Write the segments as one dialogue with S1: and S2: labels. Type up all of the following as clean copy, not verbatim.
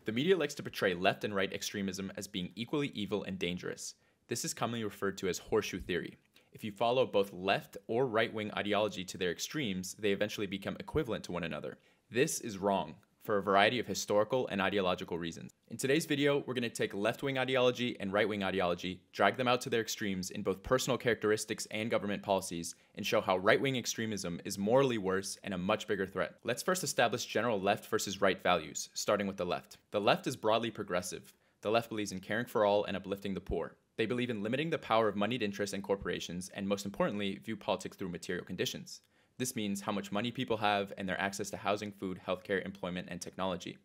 S1: The media likes to portray left and right extremism as being equally evil and dangerous. This is commonly referred to as Horseshoe Theory. If you follow both left or right-wing ideology to their extremes, they eventually become equivalent to one another. This is wrong for a variety of historical and ideological reasons. In today's video, we're going to take left-wing ideology and right-wing ideology, drag them out to their extremes in both personal characteristics and government policies, and show how right-wing extremism is morally worse and a much bigger threat. Let's first establish general left versus right values, starting with the left. The left is broadly progressive. The left believes in caring for all and uplifting the poor. They believe in limiting the power of moneyed interests and corporations, and most importantly, view politics through material conditions. This means how much money people have and their access to housing, food, healthcare, employment, and technology.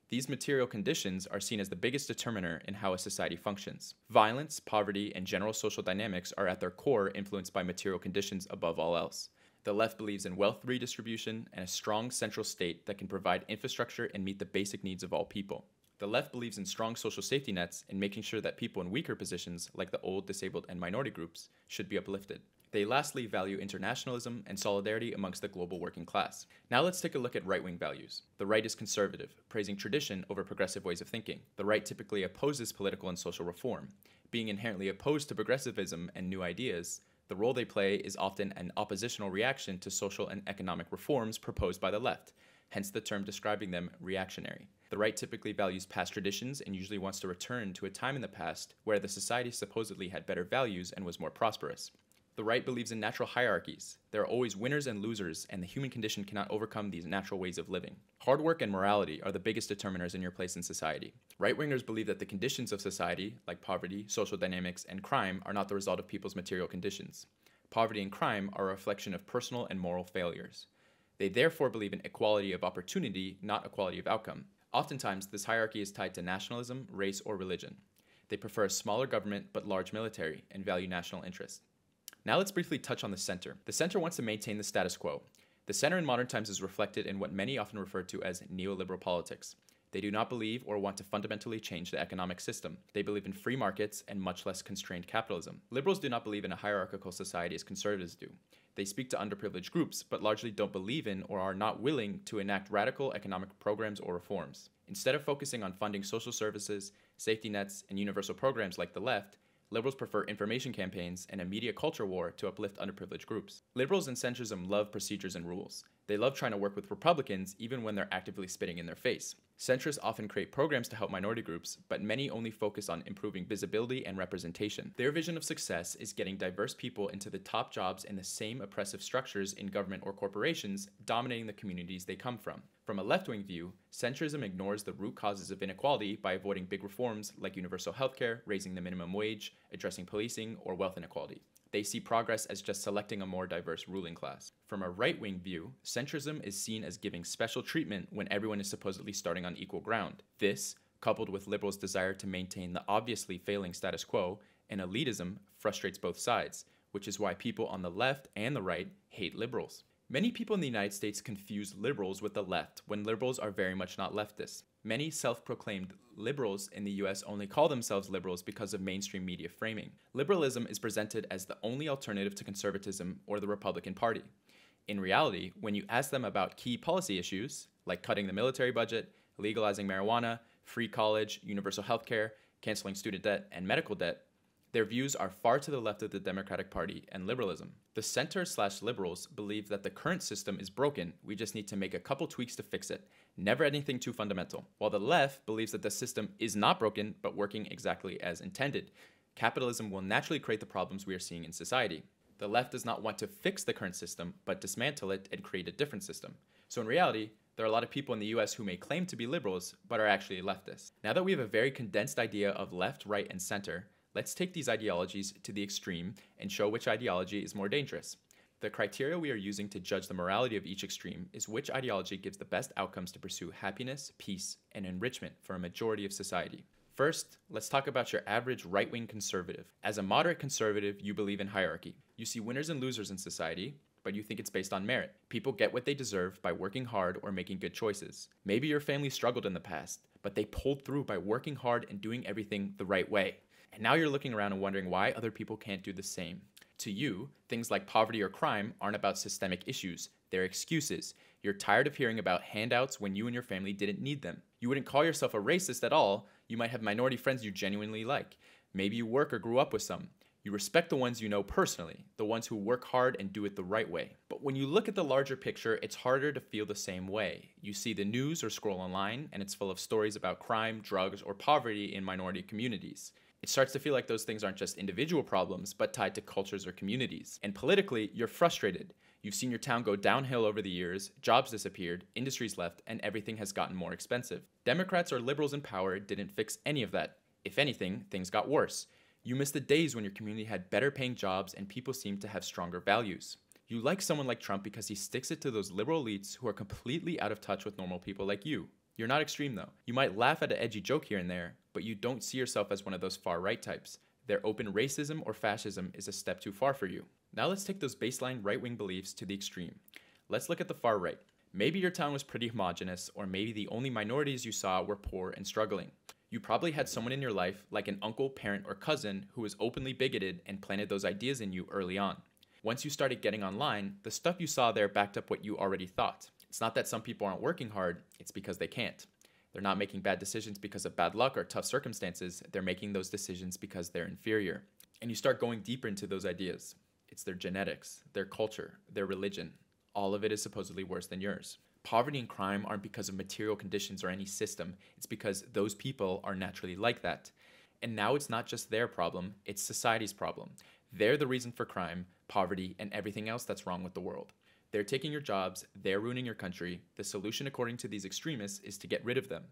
S1: These material conditions are seen as the biggest determiner in how a society functions. Violence, poverty, and general social dynamics are at their core influenced by material conditions above all else. The left believes in wealth redistribution and a strong central state that can provide infrastructure and meet the basic needs of all people. The left believes in strong social safety nets and making sure that people in weaker positions, like the old, disabled, and minority groups, should be uplifted. They lastly value internationalism and solidarity amongst the global working class. Now let's take a look at right-wing values. The right is conservative, praising tradition over progressive ways of thinking. The right typically opposes political and social reform. Being inherently opposed to progressivism and new ideas, the role they play is often an oppositional reaction to social and economic reforms proposed by the left, hence the term describing them reactionary. The right typically values past traditions and usually wants to return to a time in the past where the society supposedly had better values and was more prosperous. The right believes in natural hierarchies. There are always winners and losers, and the human condition cannot overcome these natural ways of living. Hard work and morality are the biggest determiners in your place in society. Right-wingers believe that the conditions of society, like poverty, social dynamics, and crime, are not the result of people's material conditions. Poverty and crime are a reflection of personal and moral failures. They therefore believe in equality of opportunity, not equality of outcome. Oftentimes, this hierarchy is tied to nationalism, race, or religion. They prefer a smaller government but large military and value national interest. Now let's briefly touch on the center. The center wants to maintain the status quo. The center in modern times is reflected in what many often refer to as neoliberal politics. They do not believe or want to fundamentally change the economic system. They believe in free markets and much less constrained capitalism. Liberals do not believe in a hierarchical society as conservatives do. They speak to underprivileged groups, but largely don't believe in or are not willing to enact radical economic programs or reforms. Instead of focusing on funding social services, safety nets, and universal programs like the left, liberals prefer information campaigns and a media culture war to uplift underprivileged groups. Liberals and centrism love procedures and rules. They love trying to work with Republicans even when they're actively spitting in their face. Centrists often create programs to help minority groups, but many only focus on improving visibility and representation. Their vision of success is getting diverse people into the top jobs in the same oppressive structures in government or corporations, dominating the communities they come from. From a left-wing view, centrism ignores the root causes of inequality by avoiding big reforms like universal healthcare, raising the minimum wage, addressing policing, or wealth inequality. They see progress as just selecting a more diverse ruling class. From a right-wing view, centrism is seen as giving special treatment when everyone is supposedly starting on equal ground. This, coupled with liberals' desire to maintain the obviously failing status quo, and elitism frustrates both sides, which is why people on the left and the right hate liberals. Many people in the United States confuse liberals with the left when liberals are very much not leftists. Many self-proclaimed liberals in the US only call themselves liberals because of mainstream media framing. Liberalism is presented as the only alternative to conservatism or the Republican Party. In reality, when you ask them about key policy issues, like cutting the military budget, legalizing marijuana, free college, universal healthcare, canceling student debt, and medical debt, their views are far to the left of the Democratic Party and liberalism. The center/liberals believe that the current system is broken, we just need to make a couple tweaks to fix it, never anything too fundamental. While the left believes that the system is not broken, but working exactly as intended. Capitalism will naturally create the problems we are seeing in society. The left does not want to fix the current system, but dismantle it and create a different system. So in reality, there are a lot of people in the US who may claim to be liberals, but are actually leftists. Now that we have a very condensed idea of left, right, and center, let's take these ideologies to the extreme and show which ideology is more dangerous. The criteria we are using to judge the morality of each extreme is which ideology gives the best outcomes to pursue happiness, peace, and enrichment for a majority of society. First, let's talk about your average right-wing conservative. As a moderate conservative, you believe in hierarchy. You see winners and losers in society, but you think it's based on merit. People get what they deserve by working hard or making good choices. Maybe your family struggled in the past, but they pulled through by working hard and doing everything the right way. And now you're looking around and wondering why other people can't do the same. To you, things like poverty or crime aren't about systemic issues. They're excuses. You're tired of hearing about handouts when you and your family didn't need them. You wouldn't call yourself a racist at all. You might have minority friends you genuinely like. Maybe you work or grew up with some. You respect the ones you know personally, the ones who work hard and do it the right way. But when you look at the larger picture, it's harder to feel the same way. You see the news or scroll online, and it's full of stories about crime, drugs, or poverty in minority communities. It starts to feel like those things aren't just individual problems, but tied to cultures or communities. And politically, you're frustrated. You've seen your town go downhill over the years, jobs disappeared, industries left, and everything has gotten more expensive. Democrats or liberals in power didn't fix any of that. If anything, things got worse. You miss the days when your community had better paying jobs and people seemed to have stronger values. You like someone like Trump because he sticks it to those liberal elites who are completely out of touch with normal people like you. You're not extreme though. You might laugh at an edgy joke here and there, but you don't see yourself as one of those far-right types. Their open racism or fascism is a step too far for you. Now let's take those baseline right-wing beliefs to the extreme. Let's look at the far right. Maybe your town was pretty homogenous, or maybe the only minorities you saw were poor and struggling. You probably had someone in your life, like an uncle, parent, or cousin, who was openly bigoted and planted those ideas in you early on. Once you started getting online, the stuff you saw there backed up what you already thought. It's not that some people aren't working hard, it's because they can't. They're not making bad decisions because of bad luck or tough circumstances, they're making those decisions because they're inferior. And you start going deeper into those ideas. It's their genetics, their culture, their religion. All of it is supposedly worse than yours. Poverty and crime aren't because of material conditions or any system. It's because those people are naturally like that. And now it's not just their problem, it's society's problem. They're the reason for crime, poverty, and everything else that's wrong with the world. They're taking your jobs, they're ruining your country. The solution, according to these extremists, is to get rid of them.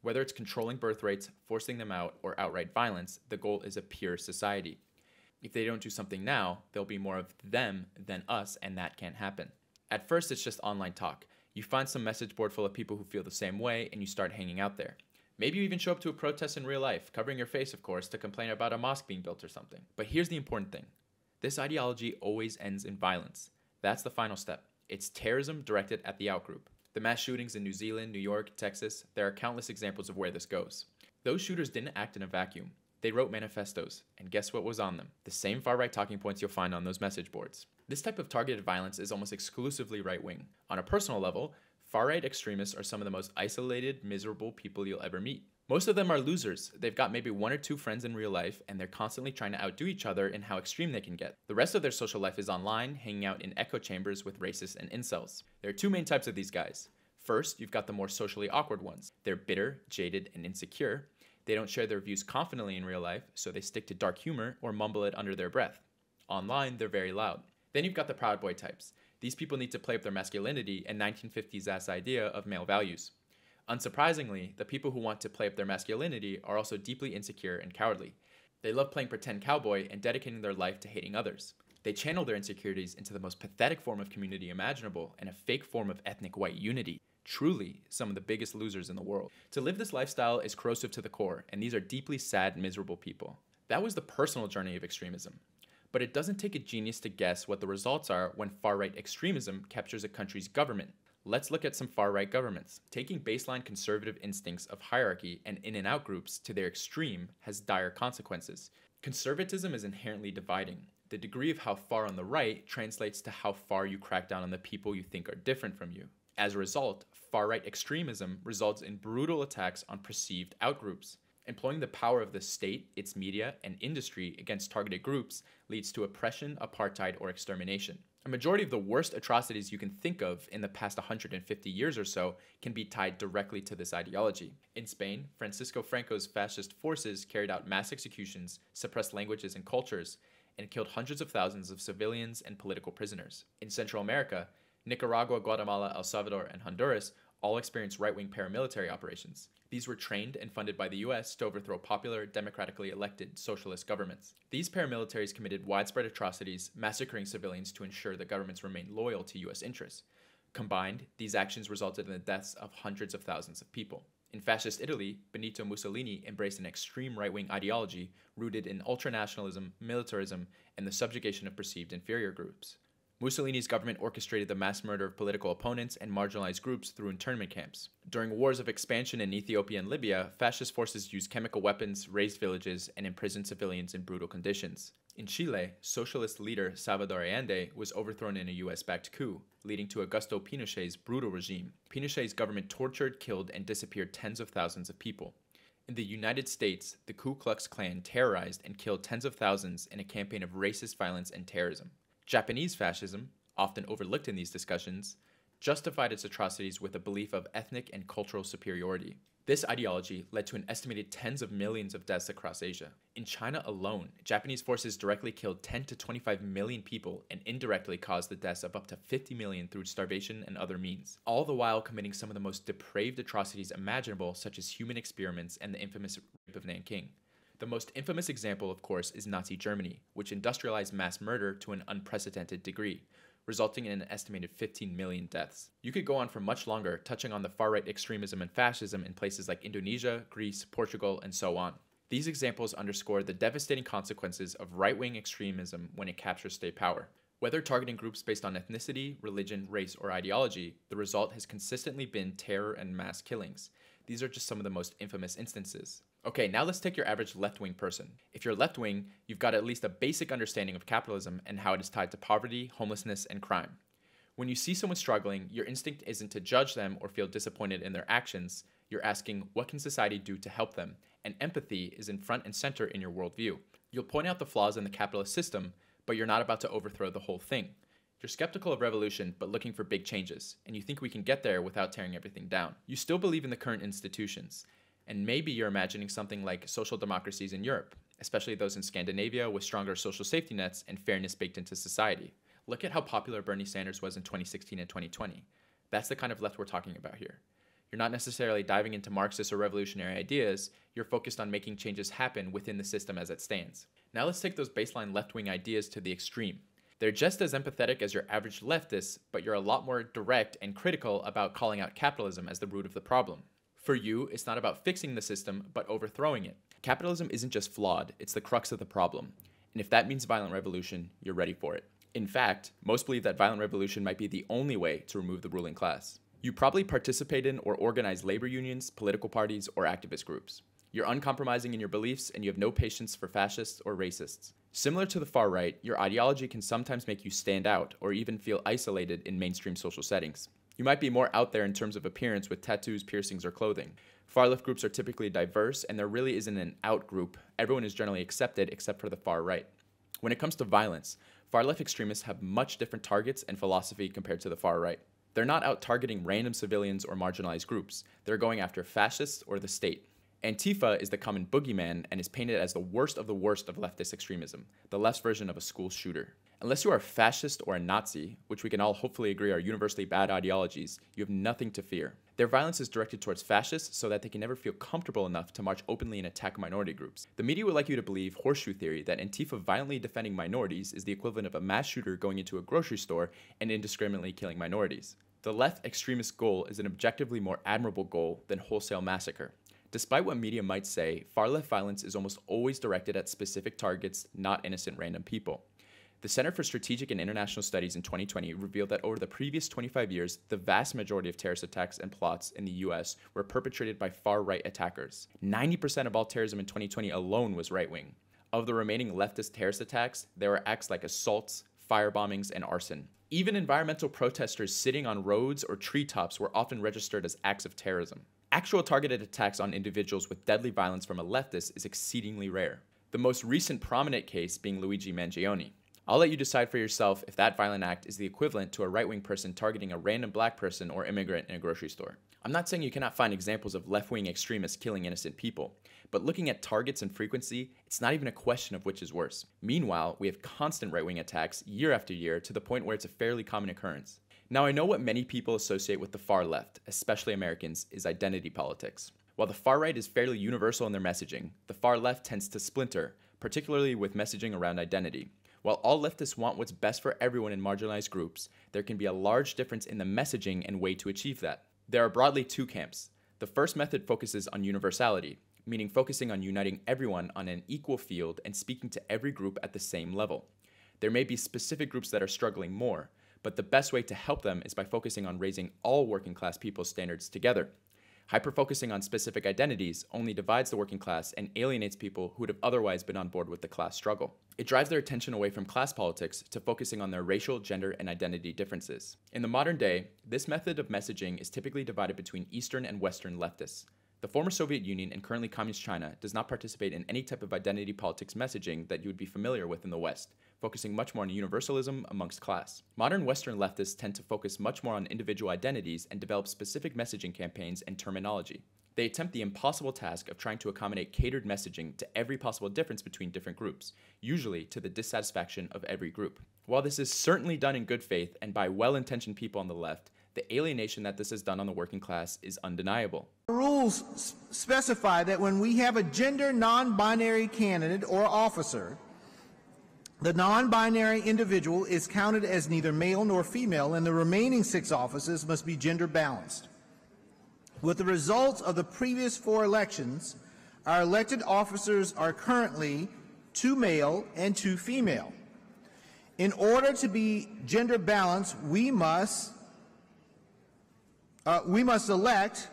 S1: Whether it's controlling birth rates, forcing them out, or outright violence, the goal is a pure society. If they don't do something now, there'll be more of them than us, and that can't happen. At first, it's just online talk. You find some message board full of people who feel the same way, and you start hanging out there. Maybe you even show up to a protest in real life, covering your face, of course, to complain about a mosque being built or something. But here's the important thing. This ideology always ends in violence. That's the final step. It's terrorism directed at the outgroup. The mass shootings in New Zealand, New York, Texas, there are countless examples of where this goes. Those shooters didn't act in a vacuum. They wrote manifestos, and guess what was on them? The same far-right talking points you'll find on those message boards. This type of targeted violence is almost exclusively right-wing. On a personal level, far-right extremists are some of the most isolated, miserable people you'll ever meet. Most of them are losers. They've got maybe one or two friends in real life, and they're constantly trying to outdo each other in how extreme they can get. The rest of their social life is online, hanging out in echo chambers with racists and incels. There are two main types of these guys. First, you've got the more socially awkward ones. They're bitter, jaded, and insecure. They don't share their views confidently in real life, so they stick to dark humor or mumble it under their breath. Online, they're very loud. Then you've got the Proud Boy types. These people need to play up their masculinity and 1950s-ass idea of male values. Unsurprisingly, the people who want to play up their masculinity are also deeply insecure and cowardly. They love playing pretend cowboy and dedicating their life to hating others. They channel their insecurities into the most pathetic form of community imaginable and a fake form of ethnic white unity. Truly, some of the biggest losers in the world. To live this lifestyle is corrosive to the core, and these are deeply sad, miserable people. That was the personal journey of extremism. But it doesn't take a genius to guess what the results are when far-right extremism captures a country's government. Let's look at some far-right governments. Taking baseline conservative instincts of hierarchy and in-and-out groups to their extreme has dire consequences. Conservatism is inherently dividing. The degree of how far on the right translates to how far you crack down on the people you think are different from you. As a result, far-right extremism results in brutal attacks on perceived outgroups. Employing the power of the state, its media, and industry against targeted groups leads to oppression, apartheid, or extermination. A majority of the worst atrocities you can think of in the past 150 years or so can be tied directly to this ideology. In Spain, Francisco Franco's fascist forces carried out mass executions, suppressed languages and cultures, and killed hundreds of thousands of civilians and political prisoners. In Central America, Nicaragua, Guatemala, El Salvador, and Honduras all experienced right-wing paramilitary operations. These were trained and funded by the US to overthrow popular, democratically elected socialist governments. These paramilitaries committed widespread atrocities, massacring civilians to ensure the governments remained loyal to US interests. Combined, these actions resulted in the deaths of hundreds of thousands of people. In fascist Italy, Benito Mussolini embraced an extreme right-wing ideology rooted in ultranationalism, militarism, and the subjugation of perceived inferior groups. Mussolini's government orchestrated the mass murder of political opponents and marginalized groups through internment camps. During wars of expansion in Ethiopia and Libya, fascist forces used chemical weapons, razed villages, and imprisoned civilians in brutal conditions. In Chile, socialist leader Salvador Allende was overthrown in a US-backed coup, leading to Augusto Pinochet's brutal regime. Pinochet's government tortured, killed, and disappeared tens of thousands of people. In the United States, the Ku Klux Klan terrorized and killed tens of thousands in a campaign of racist violence and terrorism. Japanese fascism, often overlooked in these discussions, justified its atrocities with a belief of ethnic and cultural superiority. This ideology led to an estimated tens of millions of deaths across Asia. In China alone, Japanese forces directly killed 10 to 25 million people and indirectly caused the deaths of up to 50 million through starvation and other means, all the while committing some of the most depraved atrocities imaginable, such as human experiments and the infamous rape of Nanking. The most infamous example, of course, is Nazi Germany, which industrialized mass murder to an unprecedented degree, resulting in an estimated 15 million deaths. You could go on for much longer, touching on the far-right extremism and fascism in places like Indonesia, Greece, Portugal, and so on. These examples underscore the devastating consequences of right-wing extremism when it captures state power. Whether targeting groups based on ethnicity, religion, race, or ideology, the result has consistently been terror and mass killings. These are just some of the most infamous instances. Okay, now let's take your average left-wing person. If you're left-wing, you've got at least a basic understanding of capitalism and how it is tied to poverty, homelessness, and crime. When you see someone struggling, your instinct isn't to judge them or feel disappointed in their actions. You're asking, what can society do to help them? And empathy is in front and center in your worldview. You'll point out the flaws in the capitalist system, but you're not about to overthrow the whole thing. You're skeptical of revolution, but looking for big changes, and you think we can get there without tearing everything down. You still believe in the current institutions, and maybe you're imagining something like social democracies in Europe, especially those in Scandinavia with stronger social safety nets and fairness baked into society. Look at how popular Bernie Sanders was in 2016 and 2020. That's the kind of left we're talking about here. You're not necessarily diving into Marxist or revolutionary ideas, you're focused on making changes happen within the system as it stands. Now let's take those baseline left-wing ideas to the extreme. They're just as empathetic as your average leftist, but you're a lot more direct and critical about calling out capitalism as the root of the problem. For you, it's not about fixing the system, but overthrowing it. Capitalism isn't just flawed, it's the crux of the problem. And if that means violent revolution, you're ready for it. In fact, most believe that violent revolution might be the only way to remove the ruling class. You probably participate in or organize labor unions, political parties, or activist groups. You're uncompromising in your beliefs, and you have no patience for fascists or racists. Similar to the far right, your ideology can sometimes make you stand out or even feel isolated in mainstream social settings. You might be more out there in terms of appearance with tattoos, piercings, or clothing. Far left groups are typically diverse, and there really isn't an out group. Everyone is generally accepted except for the far right. When it comes to violence, far left extremists have much different targets and philosophy compared to the far right. They're not out targeting random civilians or marginalized groups. They're going after fascists or the state. Antifa is the common boogeyman and is painted as the worst of leftist extremism, the left's version of a school shooter. Unless you are a fascist or a Nazi, which we can all hopefully agree are universally bad ideologies, you have nothing to fear. Their violence is directed towards fascists so that they can never feel comfortable enough to march openly and attack minority groups. The media would like you to believe Horseshoe Theory that Antifa violently defending minorities is the equivalent of a mass shooter going into a grocery store and indiscriminately killing minorities. The left extremist goal is an objectively more admirable goal than wholesale massacre. Despite what media might say, far-left violence is almost always directed at specific targets, not innocent random people. The Center for Strategic and International Studies in 2020 revealed that over the previous 25 years, the vast majority of terrorist attacks and plots in the US were perpetrated by far-right attackers. 90% of all terrorism in 2020 alone was right-wing. Of the remaining leftist terrorist attacks, there were acts like assaults, firebombings, and arson. Even environmental protesters sitting on roads or treetops were often registered as acts of terrorism. Actual targeted attacks on individuals with deadly violence from a leftist is exceedingly rare. The most recent prominent case being Luigi Mangione. I'll let you decide for yourself if that violent act is the equivalent to a right-wing person targeting a random black person or immigrant in a grocery store. I'm not saying you cannot find examples of left-wing extremists killing innocent people, but looking at targets and frequency, it's not even a question of which is worse. Meanwhile, we have constant right-wing attacks year after year to the point where it's a fairly common occurrence. Now, I know what many people associate with the far left, especially Americans, is identity politics. While the far right is fairly universal in their messaging, the far left tends to splinter, particularly with messaging around identity. While all leftists want what's best for everyone in marginalized groups, there can be a large difference in the messaging and way to achieve that. There are broadly two camps. The first method focuses on universality, meaning focusing on uniting everyone on an equal field and speaking to every group at the same level. There may be specific groups that are struggling more, but the best way to help them is by focusing on raising all working class people's standards together. Hyper-focusing on specific identities only divides the working class and alienates people who would have otherwise been on board with the class struggle. It drives their attention away from class politics to focusing on their racial, gender, and identity differences. In the modern day, this method of messaging is typically divided between Eastern and Western leftists. The former Soviet Union and currently Communist China does not participate in any type of identity politics messaging that you would be familiar with in the West, focusing much more on universalism amongst class. Modern Western leftists tend to focus much more on individual identities and develop specific messaging campaigns and terminology. They attempt the impossible task of trying to accommodate catered messaging to every possible difference between different groups, usually to the dissatisfaction of every group. While this is certainly done in good faith and by well-intentioned people on the left, the alienation that this has done on the working class is undeniable.
S2: Rules specify that when we have a gender non-binary candidate or officer, the non-binary individual is counted as neither male nor female, and the remaining 6 offices must be gender balanced. With the results of the previous 4 elections, our elected officers are currently 2 male and 2 female. In order to be gender balanced, we must elect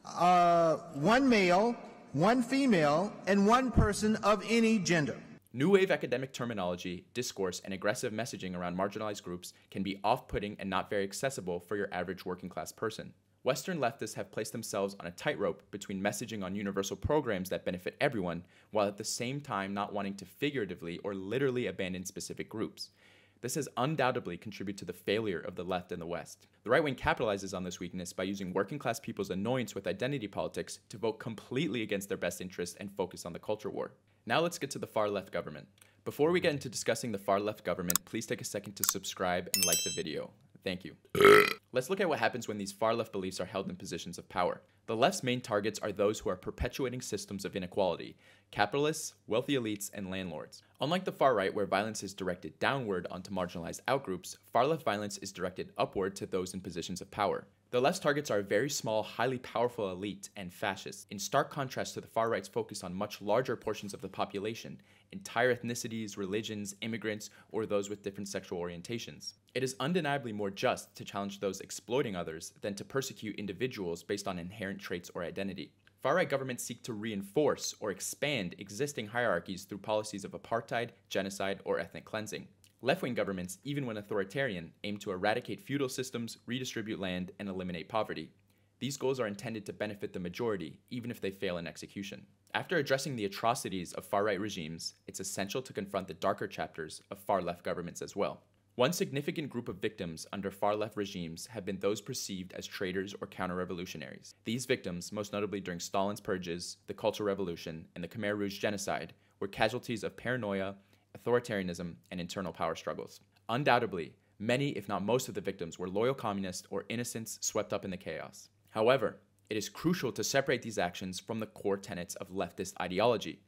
S2: 1 male, 1 female, and 1 person of any gender.
S1: New wave academic terminology, discourse, and aggressive messaging around marginalized groups can be off-putting and not very accessible for your average working class person. Western leftists have placed themselves on a tightrope between messaging on universal programs that benefit everyone, while at the same time not wanting to figuratively or literally abandon specific groups. This has undoubtedly contributed to the failure of the left in the West. The right wing capitalizes on this weakness by using working class people's annoyance with identity politics to vote completely against their best interests and focus on the culture war. Now let's get to the far left government. Before we get into discussing the far left government, please take a second to subscribe and like the video. Thank you. Let's look at what happens when these far left beliefs are held in positions of power. The left's main targets are those who are perpetuating systems of inequality: capitalists, wealthy elites, and landlords. Unlike the far right, where violence is directed downward onto marginalized outgroups, far left violence is directed upward to those in positions of power. The left's targets are a very small, highly powerful elite and fascists, in stark contrast to the far right's focus on much larger portions of the population, entire ethnicities, religions, immigrants, or those with different sexual orientations. It is undeniably more just to challenge those exploiting others than to persecute individuals based on inherent traits or identity. Far-right governments seek to reinforce or expand existing hierarchies through policies of apartheid, genocide, or ethnic cleansing. Left-wing governments, even when authoritarian, aim to eradicate feudal systems, redistribute land, and eliminate poverty. These goals are intended to benefit the majority, even if they fail in execution. After addressing the atrocities of far-right regimes, it's essential to confront the darker chapters of far-left governments as well. One significant group of victims under far-left regimes have been those perceived as traitors or counter-revolutionaries. These victims, most notably during Stalin's purges, the Cultural Revolution, and the Khmer Rouge genocide, were casualties of paranoia, authoritarianism, and internal power struggles. Undoubtedly, many, if not most of the victims were loyal communists or innocents swept up in the chaos. However, it is crucial to separate these actions from the core tenets of leftist ideology.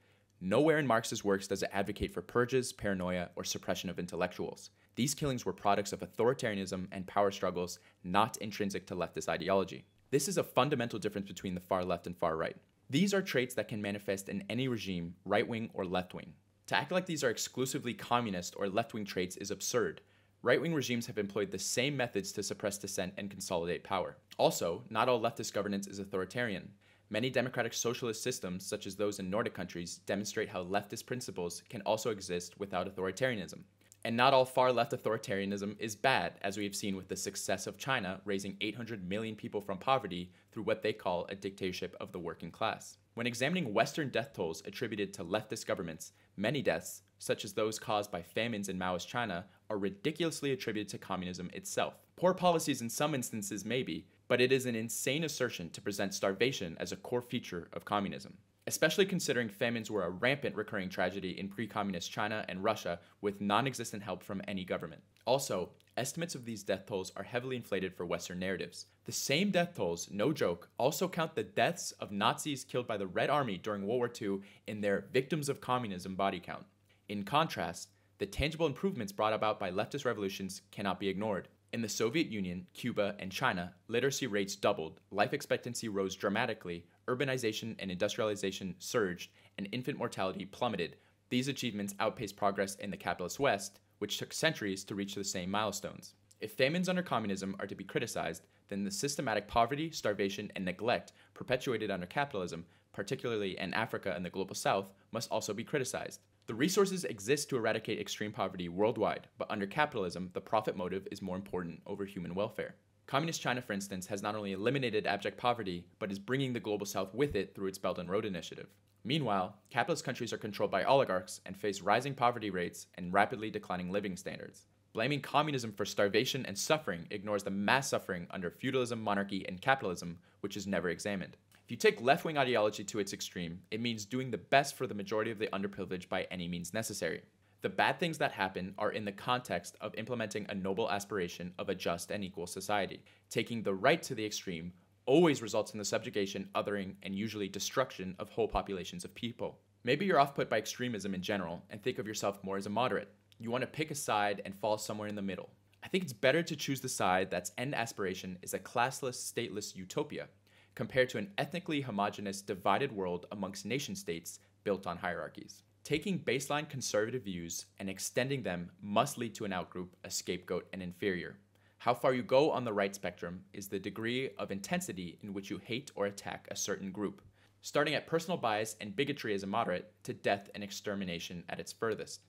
S1: Nowhere in Marx's works does it advocate for purges, paranoia, or suppression of intellectuals. These killings were products of authoritarianism and power struggles, not intrinsic to leftist ideology. This is a fundamental difference between the far left and far right. These are traits that can manifest in any regime, right-wing or left-wing. To act like these are exclusively communist or left-wing traits is absurd. Right-wing regimes have employed the same methods to suppress dissent and consolidate power. Also, not all leftist governance is authoritarian. Many democratic socialist systems, such as those in Nordic countries, demonstrate how leftist principles can also exist without authoritarianism. And not all far-left authoritarianism is bad, as we have seen with the success of China raising 800 million people from poverty through what they call a dictatorship of the working class. When examining Western death tolls attributed to leftist governments, many deaths, such as those caused by famines in Maoist China, are ridiculously attributed to communism itself. Poor policies in some instances may be, but it is an insane assertion to present starvation as a core feature of communism, especially considering famines were a rampant recurring tragedy in pre-communist China and Russia with non-existent help from any government. Also, estimates of these death tolls are heavily inflated for Western narratives. The same death tolls, no joke, also count the deaths of Nazis killed by the Red Army during World War II in their victims of communism body count. In contrast, the tangible improvements brought about by leftist revolutions cannot be ignored. In the Soviet Union, Cuba, and China, literacy rates doubled, life expectancy rose dramatically, urbanization and industrialization surged, and infant mortality plummeted. These achievements outpaced progress in the capitalist West, which took centuries to reach the same milestones. If famines under communism are to be criticized, then the systematic poverty, starvation, and neglect perpetuated under capitalism, particularly in Africa and the global south, must also be criticized. The resources exist to eradicate extreme poverty worldwide, but under capitalism, the profit motive is more important over human welfare. Communist China, for instance, has not only eliminated abject poverty, but is bringing the global south with it through its Belt and Road Initiative. Meanwhile, capitalist countries are controlled by oligarchs and face rising poverty rates and rapidly declining living standards. Blaming communism for starvation and suffering ignores the mass suffering under feudalism, monarchy, and capitalism, which is never examined. If you take left-wing ideology to its extreme, it means doing the best for the majority of the underprivileged by any means necessary. The bad things that happen are in the context of implementing a noble aspiration of a just and equal society. Taking the right to the extreme always results in the subjugation, othering, and usually destruction of whole populations of people. Maybe you're off-put by extremism in general and think of yourself more as a moderate. You want to pick a side and fall somewhere in the middle. I think it's better to choose the side that's end aspiration is a classless, stateless utopia, compared to an ethnically homogenous, divided world amongst nation-states built on hierarchies. Taking baseline conservative views and extending them must lead to an outgroup, a scapegoat, and inferior. How far you go on the right spectrum is the degree of intensity in which you hate or attack a certain group, starting at personal bias and bigotry as a moderate to death and extermination at its furthest.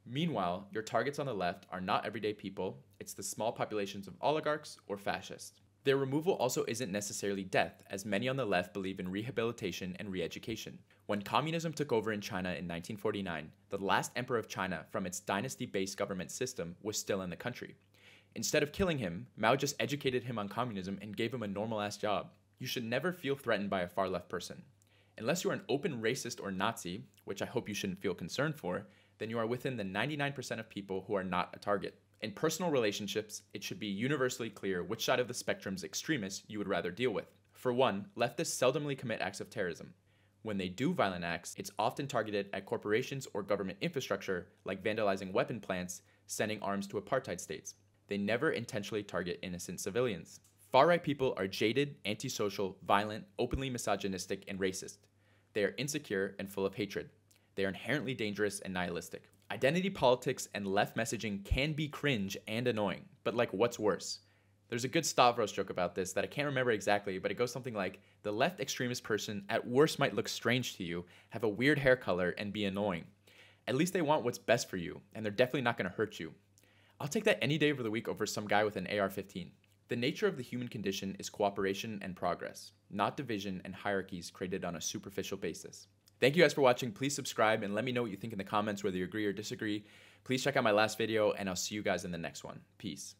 S1: Meanwhile, your targets on the left are not everyday people, it's the small populations of oligarchs or fascists. Their removal also isn't necessarily death, as many on the left believe in rehabilitation and re-education. When communism took over in China in 1949, the last emperor of China from its dynasty-based government system was still in the country. Instead of killing him, Mao just educated him on communism and gave him a normal-ass job. You should never feel threatened by a far-left person. Unless you are an open racist or Nazi, which I hope you shouldn't feel concerned for, then you are within the 99% of people who are not a target. In personal relationships, it should be universally clear which side of the spectrum's extremists you would rather deal with. For one, leftists seldomly commit acts of terrorism. When they do violent acts, it's often targeted at corporations or government infrastructure, like vandalizing weapon plants, sending arms to apartheid states. They never intentionally target innocent civilians. Far-right people are jaded, antisocial, violent, openly misogynistic, and racist. They are insecure and full of hatred. They are inherently dangerous and nihilistic. Identity politics and left messaging can be cringe and annoying, but like, what's worse? There's a good Stavros joke about this that I can't remember exactly, but it goes something like, the left extremist person at worst might look strange to you, have a weird hair color, and be annoying. At least they want what's best for you, and they're definitely not going to hurt you. I'll take that any day of the week over some guy with an AR-15. The nature of the human condition is cooperation and progress, not division and hierarchies created on a superficial basis. Thank you guys for watching. Please subscribe and let me know what you think in the comments, whether you agree or disagree. Please check out my last video, and I'll see you guys in the next one. Peace.